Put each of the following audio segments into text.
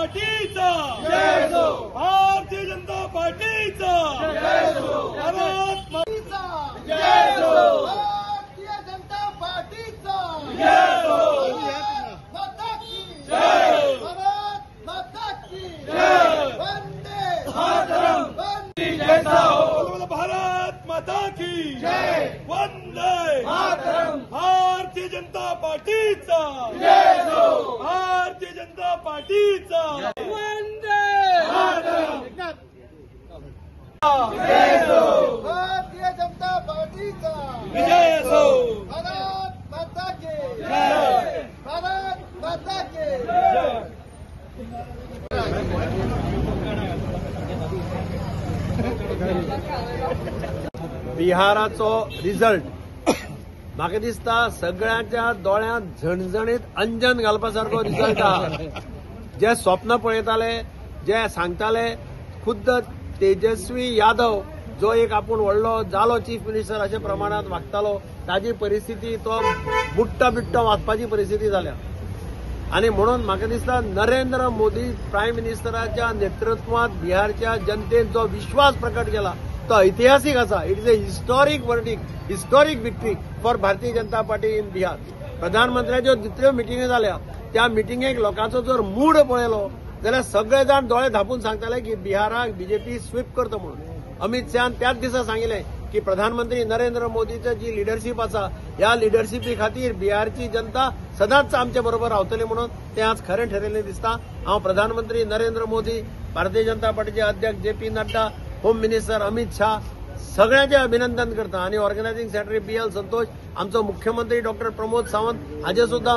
पार्टीचा जय हो, भारतीय जनता पार्टीचा जय हो, भारत मातेचा जय हो, भारतीय जनता पार्टीचा जय हो, माता की जय, भारत माता की जय, वंदे मातरम, वंदे जैसा हो, भारत माता की जय, वंदे मातरम, भारतीय जनता पार्टीचा जय हो, भारतीय जनता पार्टीचा वंदे मातरम, जय हो, भारतीय जनता पार्टीचा विजय हो, भारत माता की जय, भारत माता की जय। बिहाराचो रिझल्ट म्हाका दिसता सगळ्यांच्या दोळ्यांत झणझणीत अंजन घालपासारको रिझल्ट आहा। जे स्वप्न पळयताले, जे सांगताले, खुद्द तेजस्वी यादव जो एक आपूण व्हडलो जालो चीफ मिनिस्टर अशा प्रमाणात वागतालो, ताजी परिस्थिती तो बुट्टा बिट्टो वाचपाची परिस्थिती जाल्या। आणि म्हणून म्हाका दिसता नरेंद्र मोदी प्रायम मिनिस्टराच्या नेतृत्वात बिहारच्या जनतेन जो विश्वास प्रकट केला तो ऐतिहासिक आसा। It is a historic verdict, historic victory for Bharatiya Janata party in Bihar. प्रधानमंत्र्याच्यो जितल्यो मिटिंगी जाल्या त्या मिटिंगेक लोकांचो जर मूड पळयलो जाल्यार सगळे जाण दोळे धापून सांगताले की बिहाराक बीजेपी स्वीप करता म्हणून। अमित शहान त्याच दिसा सांगिल्लें की प्रधानमंत्री नरेंद्र मोदीची जी लिडरशिप आसा ह्या लिडरशिपी खातीर बिहारची जनता सदांच आमच्या बरोबर रावतली म्हणून तें आज खरें ठरिल्लें दिसता। हांव प्रधानमंत्री नरेंद्र मोदी, भारतीय जनता पार्टीचे अध्यक्ष जे.पी. नड्डा, होम मिनिस्टर अमित शाह सगळ्यांचे अभिनंदन करता आणि ऑर्गनायझिंग सेक्रेटरी पी.एल. संतोष, आमचो मुख्यमंत्री डॉक्टर प्रमोद सावंत हाचे सुद्धा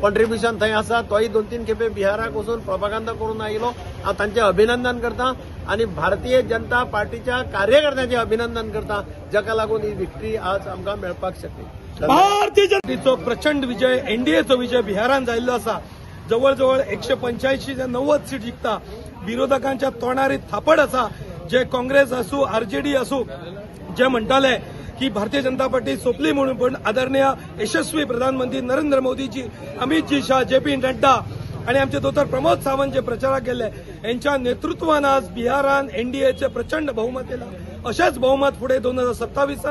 कॉन्ट्रिब्युशन थंय आसा। तोय 2-3 खेपे बिहाराक वचून प्रोपागंडा करून आयलो। हांव तांचे अभिनंदन करता आणि भारतीय जनता पार्टीच्या कार्यकर्त्यांचे अभिनंदन करता, जाका लागून ही विक्ट्री आज आमकां मेळपाक शकली। भारतीय जनतेचो प्रचंड विजय, एनडीएचो विजय बिहारान जाल्लो आसा। जवळ 185 ते 90 सीट जिखता। विरोधकांच्या तोंडार थापड आसा। जे काँग्रेस असू, आरजेडी असू, जे म्हणटाले की भारतीय जनता पार्टी सोपली म्हणून, पण आदरणीय यशस्वी प्रधानमंत्री नरेंद्र मोदीजी, अमितजी शाह, जे.पी. नड्डा आणि आमचे दोतर प्रमोद सावंत जे प्रचाराक गेले यांच्या नेतृत्वान आज बिहारान एनडीएचे प्रचंड बहुमत येयला। अशेंच बहुमत फुडें 2027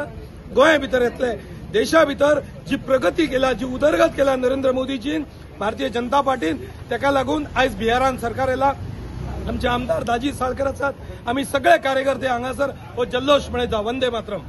गोंया भितर येतले। देशा भितर जी प्रगती केला, जी उदरगत केला नरेंद्र मोदीजीन, भारतीय जनता पार्टीन, ताका लागून आयज बिहारान सरकार येला। आमचे आमदार दाजी साळकर आसात। आम्ही सगळे कार्यकर्ते हांगासर हो जल्लोष मनयता। वंदे मातरम।